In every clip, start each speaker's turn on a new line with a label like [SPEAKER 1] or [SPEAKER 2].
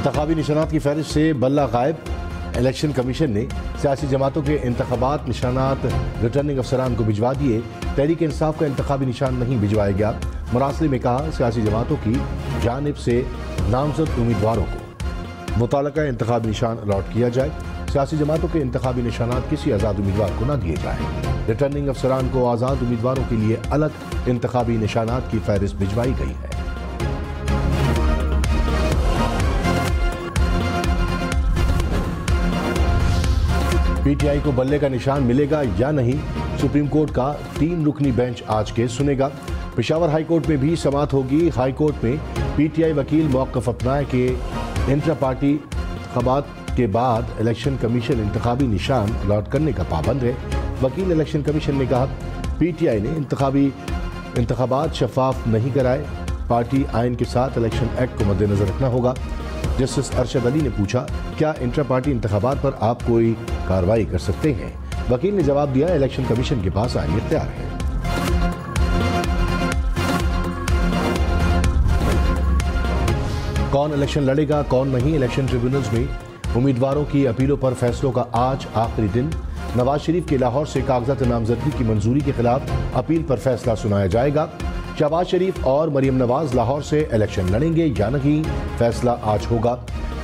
[SPEAKER 1] इंतखाबी निशानात की फहरिस्त से बल्ला गायब। इलेक्शन कमीशन ने सियासी जमातों के इंतखाबात निशानात रिटर्निंग अफसरान को भिजवा दिए। तहरीक इंसाफ का इंतखाबी निशान नहीं भिजवाया गया। मुरासले में कहा, सियासी जमातों की जानिब से नामजद उम्मीदवारों को मुतालका इंतखाबी निशान अलॉट किया जाए। सियासी जमातों के इंतखाबी निशानात किसी आज़ाद उम्मीदवार को न दिए जाए। रिटर्निंग अफसरान को आज़ाद उम्मीदवारों के लिए अलग इंतखाबी निशानात की फहरिस्त भिजवाई गई है। पीटीआई को बल्ले का निशान मिलेगा या नहीं, सुप्रीम कोर्ट का 3 रुकनी बेंच आज केस सुनेगा। पेशावर हाई कोर्ट में भी समाअत होगी। हाई कोर्ट में पीटीआई वकील मौक़िफ़ अपनाए के इंट्रा पार्टी इंतखाबात के बाद इलेक्शन कमीशन इंतखाबी निशान अलॉट करने का पाबंद है। वकील इलेक्शन कमीशन ने कहा, पीटीआई ने इंतखाबात शफाफ नहीं कराए। पार्टी आइन के साथ इलेक्शन एक्ट को मद्देनजर रखना होगा। जस्टिस अरशद अली ने पूछा, क्या इंट्रा पार्टी इंतखाबात पर आप कोई कार्रवाई कर सकते हैं? वकील ने जवाब दिया, इलेक्शन कमीशन के पास आईनी इख्तियार है। कौन इलेक्शन लड़ेगा, कौन नहीं, इलेक्शन ट्रिब्यूनल्स में उम्मीदवारों की अपीलों पर फैसलों का आज आखिरी दिन। नवाज शरीफ के लाहौर से कागजात नामजदगी की मंजूरी के खिलाफ अपील पर फैसला सुनाया जाएगा। शहबाज शरीफ और मरियम नवाज लाहौर से इलेक्शन लड़ेंगे या नहीं, फैसला आज होगा।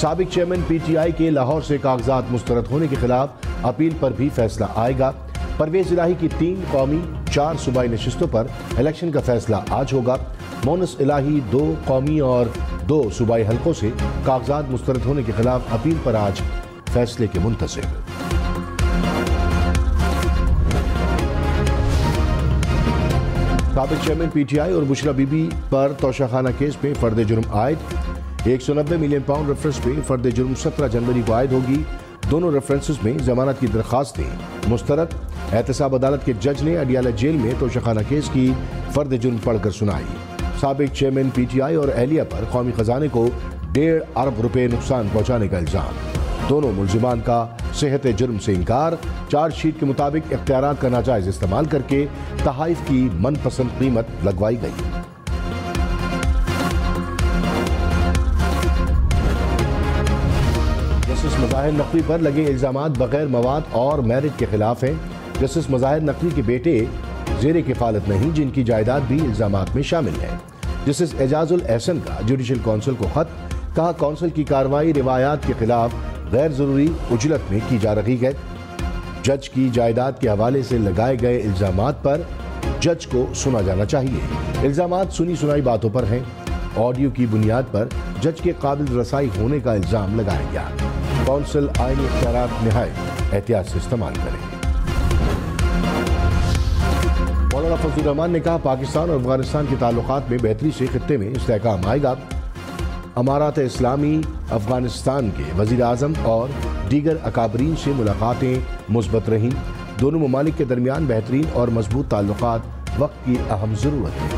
[SPEAKER 1] साबिक चेयरमैन पीटीआई के लाहौर से कागजात मुस्तरद होने के खिलाफ अपील पर भी फैसला आएगा। परवेज इलाही की 3 कौमी 4 सूबाई नशिस्तों पर इलेक्शन का फैसला आज होगा। मोनस इलाही 2 कौमी और 2 सूबाई हलकों से कागजात मुस्तरद होने के खिलाफ अपील पर आज फैसले के मुंतज़िर। साबिक चेयरमैन पीटीआई और बुशरा बीबी पर तोशाखाना केस में फर्द जुर्म आयद। 190 मिलियन पाउंड रेफरेंस पे फर्द जुर्म 17 जनवरी को आयद होगी। दोनों रेफरेंसेस में जमानत की दरखास्तें मुस्तरद। एहतसाब अदालत के जज ने अडियाला जेल में तोशाखाना केस की फर्द जुर्म पढ़कर सुनाई। साबिक चेयरमैन पीटीआई और एहलिया पर कौमी खजाने को 1.5 अरब रुपए नुकसान पहुंचाने का इल्जाम। दोनों मुलजिमान का सेहत जुर्म से इनकार। चार्जशीट के मुताबिक इख्तियारात का नाजायज इस्तेमाल करके तहाइफ की मनपसंद कीमत लगवाई गई। जस्टिस मज़ाहिर नकवी पर लगे इल्जामात बगैर मवाद और मेरिट के खिलाफ हैं। जस्टिस मज़ाहिर नकवी के बेटे ज़ेरे किफ़ालत नहीं, जिनकी जायदाद भी इल्जामात में शामिल है। जस्टिस एजाजुल एहसन का जुडिशल काउंसिल को खत। कहा, काउंसिल की कार्रवाई रिवायात के खिलाफ गैर जरूरी उजलत में की जा रही है। जज की जायदाद के हवाले से लगाए गए इल्जामात पर जज को सुना जाना चाहिए। इल्जामात सुनी सुनाई बातों पर हैं। ऑडियो की बुनियाद पर जज के काबिल रसाई होने का इल्जाम लगाया गया। काउंसिल आईनी इख्तियारात निहायत एहतियात से इस्तेमाल करें। मौलाना फजलुर रहमान ने कहा, पाकिस्तान और अफगानिस्तान के ताल्लुकात में बेहतरी से खित्ते में इस्तेहकाम आएगा। अमारात इस्लामी अफगानिस्तान के वज़ीर आज़म और दीगर अकाबरीन से मुलाकातें मुस्बत रहीं। दोनों ममालिक के दरमियान बेहतरीन और मजबूत ताल्लुकात वक्त की अहम ज़रूरत है।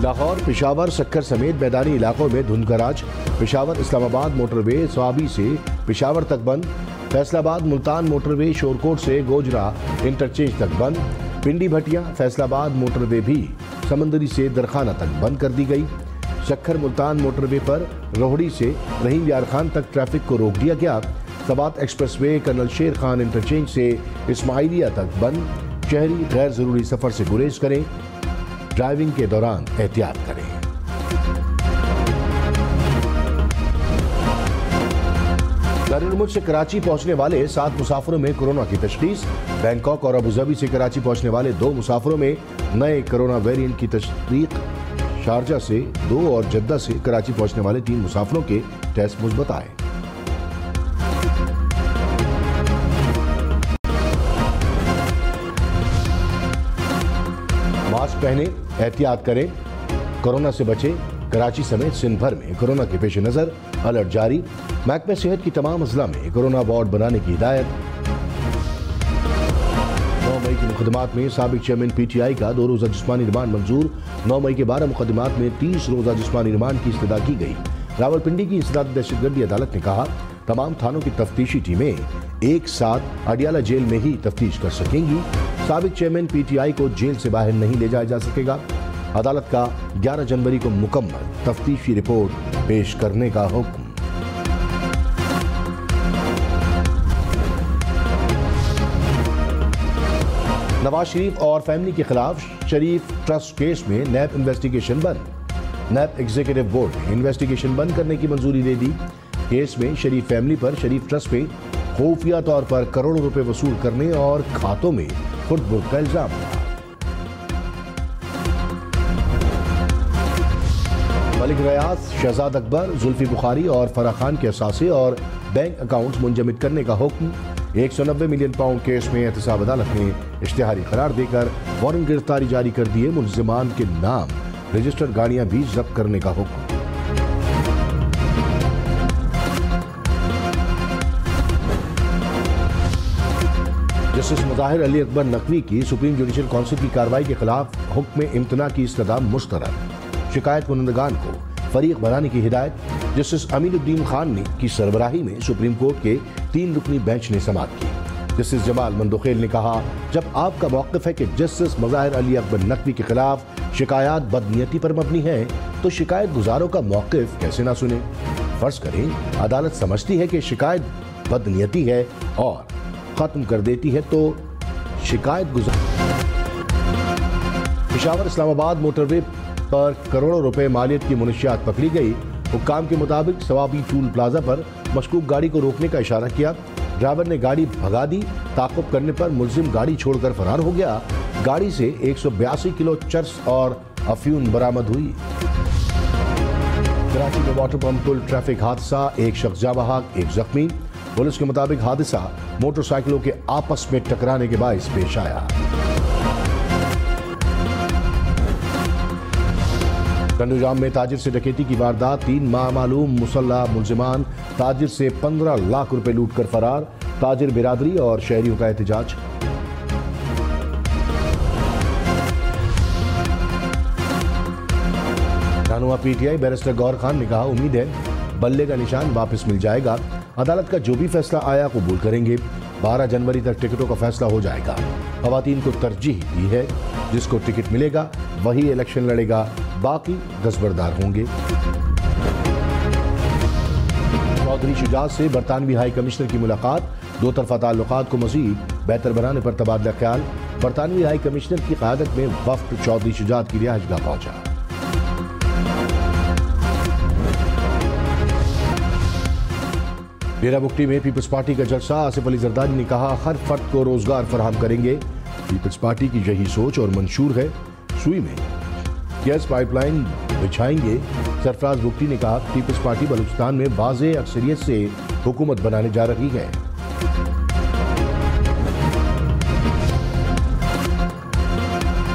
[SPEAKER 1] लाहौर, पेशावर, सक्कर समेत मैदानी इलाकों में धुंध का राज। पेशावर इस्लामाबाद मोटरवे स्वाबी से पेशावर तक बंद। फैसलाबाद मुल्तान मोटरवे शोरकोट से गोजरा इंटरचेंज तक बंद। पिंडी भटिया फैसलाबाद मोटरवे भी समंदरी से दरखाना तक बंद कर दी गई। सक्खर मुल्तान मोटरवे पर रोहड़ी से रहीम यार खान तक ट्रैफिक को रोक दिया गया। सबात एक्सप्रेसवे कर्नल शेर खान इंटरचेंज से इस्माइलिया तक बंद। शहरी गैर जरूरी सफर से गुरेज करें। ड्राइविंग के दौरान एहतियात करें। दारुल से कराची पहुंचने वाले 7 मुसाफिरों में कोरोना की तशखीस। बैंकॉक और अबूधाबी से कराची पहुंचने वाले 2 मुसाफिरों में नए कोरोना वेरिएंट की तस्दीक। शारजा से 2 और जद्दा से कराची पहुंचने वाले 3 मुसाफिरों के टेस्ट मुस्बत आए। मास्क पहने, एहतियात करें, कोरोना से बचे। कराची समेत सिंध भर में कोरोना के पेश नजर अलर्ट जारी। महकमे सेहत की तमाम अजला में कोरोना वार्ड बनाने की हिदायत। 9 मई की मुकदमात में साबिक चेयरमैन पीटीआई का 2 रोजा जिस्मानी रिमांड मंजूर। 9 मई के 12 मुकदमात में 30 रोजा जिस्मानी रिमांड की इस्तदा की गई। रावलपिंडी की इंसदादी दहशतगर्दी अदालत ने कहा, तमाम थानों की तफ्तीशी टीमें एक साथ अडियाला जेल में ही तफ्तीश कर सकेंगी। साबिक चेयरमैन पीटीआई को जेल से बाहर नहीं ले जाया जा सकेगा। अदालत का 11 जनवरी को मुकम्मल तफ्तीशी रिपोर्ट पेश करने का हुक्म। नवाज शरीफ और फैमिली के खिलाफ शरीफ ट्रस्ट केस में नैब इन्वेस्टिगेशन बंद। नैब एग्जीक्यूटिव बोर्ड ने इन्वेस्टिगेशन बंद करने की मंजूरी दे दी। केस में शरीफ फैमिली पर शरीफ ट्रस्ट पे खुफिया तौर पर करोड़ों रुपए वसूल करने और खातों में खुर्द-बुर्द का इल्जाम था। मलिक रियाज, शहजाद अकबर, जुल्फी बुखारी और फराह खान के असासे और बैंक अकाउंट्स मुंजमद करने का हुक्म। 190 मिलियन पाउंड केस में एहतसाब अदालत ने इश्तिहारी करार देकर वारंट गिरफ्तारी जारी कर दिए। मुल्जिमान के नाम रजिस्टर्ड गाड़ियां भी जब्त करने का हुक्म। जस्टिस मुज़ाहिर अली अकबर नकवी की सुप्रीम जुडिशल काउंसिल की कार्रवाई के खिलाफ हुक्म इम्तना की इस्तदा मुस्तरद। शिकायत कुनंदगान को फरीक बनाने की हिदायत। जस्टिस अमीनुद्दीन खान ने की सरबराही में सुप्रीम कोर्ट के 3 रुकनी बेंच ने समाअत की। जस्टिस जमाल मंदोखेल ने कहा, जब आपका मौक़िफ़ है कि जस्टिस मुज़ाहिर अली अकबर नकवी के खिलाफ शिकायत बदनीयती पर मबनी है, तो शिकायत गुजारों का मौक़िफ़ कैसे ना सुने। फर्ज करें अदालत समझती है कि शिकायत बदनीयती है और खत्म कर देती है, तो शिकायत गुजार। पेशावर इस्लामाबाद मोटरवे पर करोड़ों रुपए मालियत की मुनशियात पकड़ी गई। हुक्काम के मुताबिक सवाबी टूल प्लाजा पर मशकूक गाड़ी को रोकने का इशारा किया। ड्राइवर ने गाड़ी भगा दी। ताक़ुब करने पर मुल्जिम गाड़ी छोड़कर फरार हो गया। गाड़ी से 182 किलो चरस और अफ्यून बरामद हुई। कराची में वाटर पंप पुल ट्रैफिक हादसा, एक शख्स जाँ बहक, एक जख्मी। पुलिस के मुताबिक हादसा मोटरसाइकिलों के आपस में टकराने के बायस पेश आया। कंडूजाम में ताजिर से डकैती की वारदात, 3 मामूलूम मुसल्लह मुल्जिमान ताजिर से 15 लाख रुपए लूट कर फरार। ताजिर बिरादरी और शहरियों का एहतजाज। रहनुमा पीटीआई बैरिस्टर गौहर खान ने कहा, उम्मीद है बल्ले का निशान वापस मिल जाएगा। अदालत का जो भी फैसला आया कबूल करेंगे। 12 जनवरी तक टिकटों का फैसला हो जाएगा। खवातीन को तरजीह दी है, जिसको टिकट मिलेगा वही इलेक्शन लड़ेगा, बाकी दस्तबरदार होंगे। चौधरी शुजात से बरतानवी हाई कमिश्नर की मुलाकात, 2 तरफा ताल्लुकात को मजीद बेहतर बनाने पर तबादला ख्याल। बरतानवी हाई कमिश्नर की क़यादत में वफ्द चौधरी शुजात की रिहाइशगाह पहुंचा। डेराबुगटी में पीपल्स पार्टी का जलसा, आसिफ अली जरदारी ने कहा, हर फर्द को रोजगार फराहम करेंगे। पीपल्स पार्टी की यही सोच और मंशूर है। सुई में गैस पाइपलाइन बिछाएंगे। सरफराज बुगटी ने कहा, पीपल्स पार्टी बलूचिस्तान में वाज़े अक्सरियत से हुकूमत बनाने जा रही है।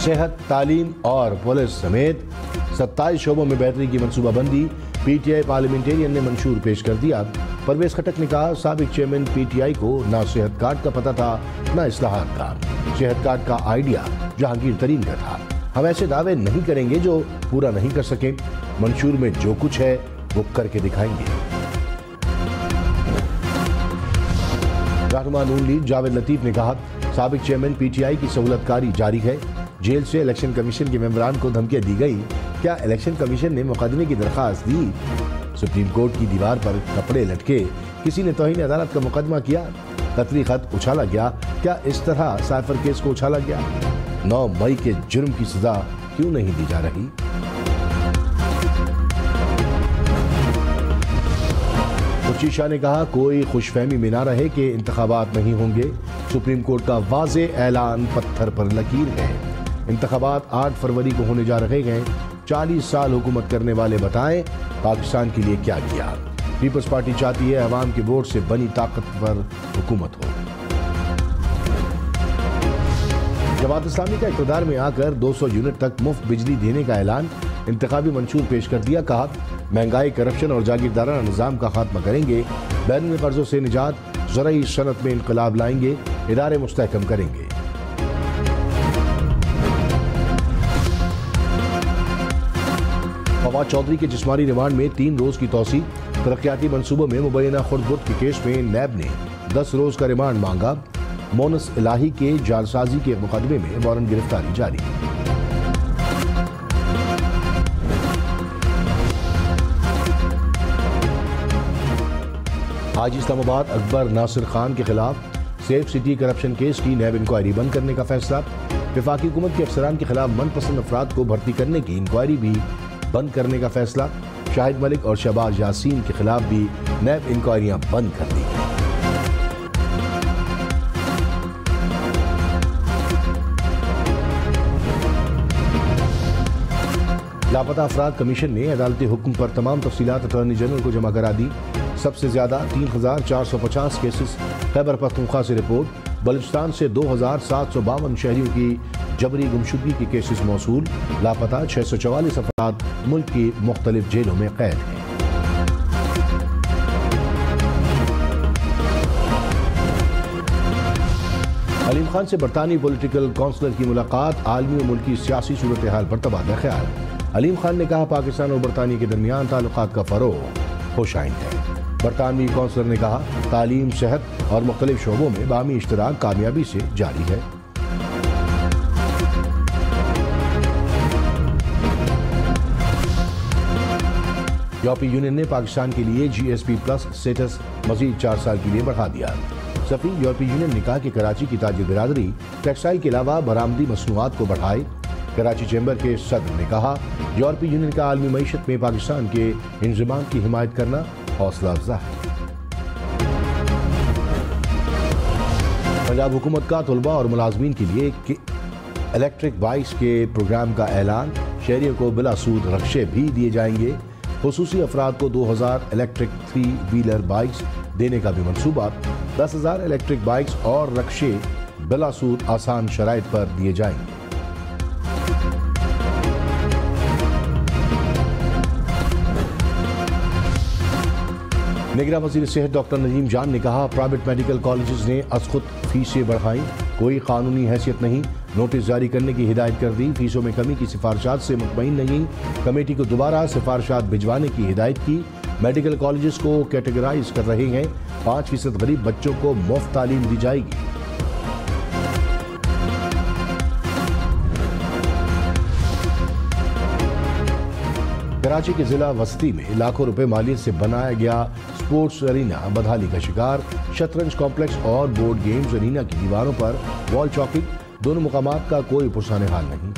[SPEAKER 1] सेहत, तालीम और पुलिस समेत 27 शोबों में बेहतरी की मनसूबाबंदी पीटीआई पार्लियामेंटेरियन ने मंशूर पेश कर दिया। परवेज खटक ने कहा, साबिक चेयरमैन पीटीआई को ना सेहत कार्ड का पता था ना इस्लाहात का। सेहत कार्ड का आइडिया जहांगीर तरीन का था। हम ऐसे दावे नहीं करेंगे जो पूरा नहीं कर सके। मंशूर में जो कुछ है वो करके दिखाएंगे। रहनुमा नून लीग जावेद लतीफ ने कहा, साबिक चेयरमैन पीटीआई की सहूलतकारी जारी है। जेल से इलेक्शन कमीशन के मेंबरान को धमकियां दी गई। क्या इलेक्शन कमीशन ने मुकदमे की दरखास्त दी? सुप्रीम कोर्ट की दीवार पर कपड़े लटके किसी ने तौहीन अदालत का मुकदमा किया। कतली खत उछाला गया। क्या इस तरह साइफर केस को उछाला गया? 9 मई के जुर्म की सजा क्यों नहीं दी जा रही? खुर्शीद शाह ने कहा, कोई खुशफहमी में ना रहे कि इंतखाबात नहीं होंगे। सुप्रीम कोर्ट का वाज़े ऐलान पत्थर पर लकीर है। इंतखाबात 8 फरवरी को होने जा रहे हैं। 40 साल हुकूमत करने वाले बताएं पाकिस्तान के लिए क्या किया। पीपल्स पार्टी चाहती है अवाम के वोट से बनी ताकतवर हुकूमत हो। जमात इस्लामी का इक़्तिदार में आकर 200 यूनिट तक मुफ्त बिजली देने का ऐलान। इंतखाबी मंशूर पेश कर दिया। कहा, महंगाई, करप्शन और जागीरदाराना निज़ाम का खात्मा करेंगे। बैरून कर्जों से निजात, ज़राई सनत में इनकलाब लाएंगे। इदारे मुस्तहकम करेंगे। फवाद चौधरी के जिस्मानी रिमांड में 3 रोज की तौसी। तरक्याती मंसूबों में मुबैना खुर्द-बुर्द के केस में नैब ने 10 रोज का रिमांड मांगा। मोनस इलाही के जालसाजी के मुकदमे में वारंट गिरफ्तारी जारी। आज इस्लामाबाद अकबर नासिर खान के खिलाफ सेफ सिटी करप्शन केस की नैब इंक्वायरी बंद करने का फैसला। वफाकी हुकूमत के अफसरान के खिलाफ मनपसंद अफराद को भर्ती करने की इंक्वायरी भी बंद करने का फैसला। शाहिद मलिक और शहबाज यासीन के खिलाफ भी नैब इंक्वायरियां बंद कर दी गई। लापता अफराद कमीशन ने अदालती हुक्म पर तमाम तफसीलात अटॉर्नी जनरल को जमा करा दी। सबसे ज्यादा 3,450 केसेस खैबर पख्तूनख्वा से रिपोर्ट। बलूचिस्तान से 2,752 शहरियों की जबरी गुमशुदगी के केसेस मौसूल। लापता 644 अफराद मुल्क की मुख्तलिफ जेलों में कैद हैं। अलीम खान से बरतानी पॉलिटिकल काउंसलर की मुलाकात। आलमी और मुल्की सियासी सूरत हाल पर तबादला ख्याल। अलीम खान ने कहा पाकिस्तान और बरतानिया के दरमियान ताल्लुकात का फरोग खुशाइंद है। बरतानवी काउंसलर ने कहा तालीम, सेहत और मुख्तलिफ शोबों में बामी इश्तराक कामयाबी से जारी है। यूरोपीय यूनियन ने पाकिस्तान के लिए GSP+ स्टेटस मजीद 4 साल के लिए बढ़ा दिया। सफीर यूरोपीय यूनियन ने कहा कि कराची की ताजिर बिरादरी टेक्सटाइल के अलावा बरामदी मसनूआत को बढ़ाए। कराची चैम्बर के सदर ने कहा यूरोपीय यूनियन का आलमी मईशत में पाकिस्तान के इंजमाम की हिमायत करना हौसला अफजा है। पंजाब हुकूमत का तलबा और मुलाजमीन के लिए इलेक्ट्रिक बाइक्स के प्रोग्राम का ऐलान। शहरियों को बिला सूद रक्शे भी दिए जाएंगे। खुसूसी अफराद को 2,000 इलेक्ट्रिक 3 व्हीलर बाइक्स देने का भी मंसूबा। 10,000 इलेक्ट्रिक बाइक्स और रक्शे बिला सूद आसान शराइत पर दिए जाएंगे। निगरान वज़ीर सेहत डॉक्टर नजीम जान ने कहा प्राइवेट मेडिकल कॉलेजेस ने अज़खुद फीसें बढ़ाई। कोई कानूनी हैसियत नहीं। नोटिस जारी करने की हिदायत कर दी। फीसों में कमी की सिफारिशात से मुतमईन नहीं। कमेटी को दोबारा सिफारिशात भिजवाने की हिदायत की। मेडिकल कॉलेजेस को कैटेगराइज कर रहे हैं। 5% गरीब बच्चों को मुफ्त तालीम दी जाएगी। कराची के जिला वस्ती में लाखों रुपए मालियत से बनाया गया स्पोर्ट्स अरीना बदहाली का शिकार। शतरंज कॉम्प्लेक्स और बोर्ड गेम्स अरीना की दीवारों पर वॉल चॉकिंग। दोनों मुकामात का कोई पुरसाने हाल नहीं।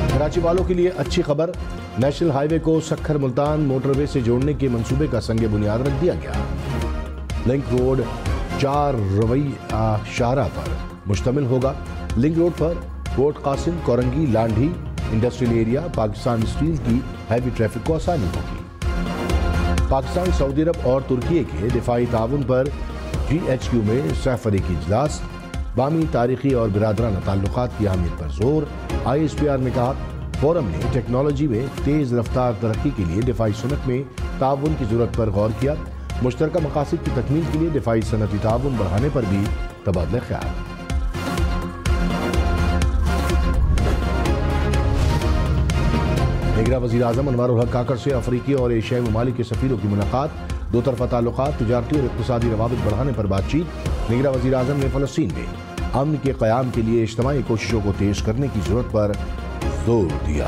[SPEAKER 1] कराची वालों के लिए अच्छी खबर। नेशनल हाईवे को सखर मुल्तान मोटरवे से जोड़ने के मंसूबे का संगे बुनियाद रख दिया गया। लिंक रोड 4 रवैया शाहरा पर मुश्तमिल होगा। लिंक रोड पर कोट Qasim, Korangi, Landhi industrial area, Pakistan Steel की हैवी ट्रैफिक को आसानी होगी। पाकिस्तान, सऊदी अरब और तुर्की के दिफाई ताउन पर GHQ में सहफरीकी इजलास। बामी तारीखी और बिरादराना ताल्लुकात की अहमियत पर जोर। ISPR ने कहा फोरम ने टेक्नोलॉजी में तेज रफ्तार तरक्की के लिए दिफाई सनत में ताउन की जरूरत पर गौर किया। मुश्तरका मकासद की तकमील के लिए दिफाई सनती ताउन बढ़ाने पर भी तबादला ख्याल। निगरान वज़ीर आज़म अनवारुल हक काकड़ से अफ्रीकी और एशियाई ममालिक के सफ़ीरों की मुलाकात। दो तरफ़ा ताल्लुकात, तिजारती और इक़्तिसादी रवाबित बढ़ाने पर बातचीत। निगरान वज़ीर आज़म ने फ़लस्तीन में अमन के क़याम के लिए इज्तिमाई कोशिशों को तेज़ करने की ज़रूरत पर जोर दिया।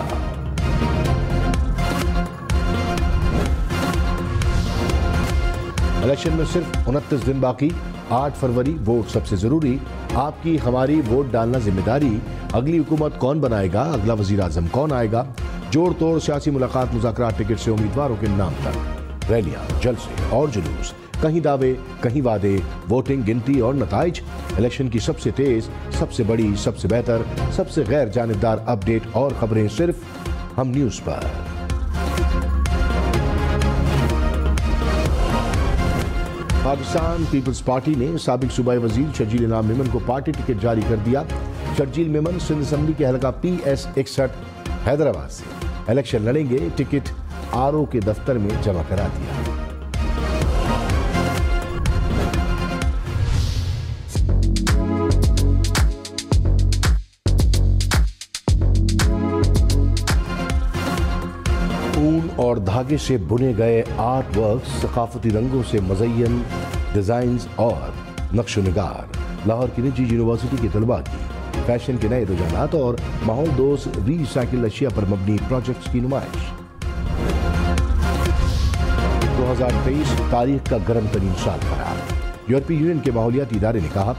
[SPEAKER 1] इलेक्शन में सिर्फ 29 दिन बाकी। 8 फरवरी वोट सबसे जरूरी। आपकी हमारी वोट डालना जिम्मेदारी। अगली हुकूमत कौन बनाएगा, अगला वज़ीर आज़म कौन आएगा। जोड़ तोड़ सियासी मुलाकात, मुज़ाकरात, टिकट से उम्मीदवारों के नाम तक। रैलियां, जलसे और जुलूस, कहीं दावे कहीं वादे, वोटिंग, गिनती और नताइज। इलेक्शन की सबसे तेज, सबसे बड़ी, सबसे बेहतर, सबसे गैर जानिबदार अपडेट और खबरें सिर्फ हम न्यूज़ पर। पाकिस्तान पीपल्स पार्टी ने साबिक सूबाई वजीर शर्जील इनाम मेमन को पार्टी टिकट जारी कर दिया। शर्जील मेमन सिंध असम्बली के हलका PS 61 हैदराबाद से इलेक्शन लड़ेंगे। टिकट RO के दफ्तर में जमा करा दिया। ऊन और धागे से बुने गए आर्ट वर्क, सकाफती रंगों से मज़य्यन डिजाइन्स और नक्शो निगार। लाहौर की निजी यूनिवर्सिटी के तलबा की फैशन के नए रुझानात और माहौल दोस्त रीसाइकिल अशिया पर मबनी प्रोजेक्ट्स की नुमाइश। 2023 तारीख का गर्म तरीन साल करार। यूरोपीय यूनियन के माहौलियाती इदारे ने कहा,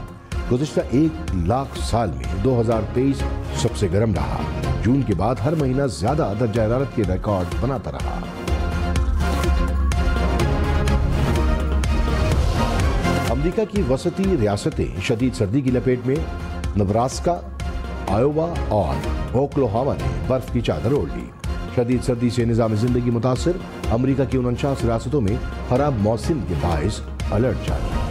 [SPEAKER 1] गुज़िश्ता 1 लाख साल में 2023 सबसे गर्म रहा। जून के बाद हर महीना ज्यादा दर्जा हरारत के रिकॉर्ड बनाता रहा। अमेरिका की वसती रियासतें शदीद सर्दी की लपेट में। नब्रास्का, आयोवा और ओक्लाहोमा ने बर्फ की चादर ओढ़ ली। शदीद सर्दी से निजाम जिंदगी मुतासिर। अमेरिका की 49 रियासतों में खराब मौसम के बायस अलर्ट जारी।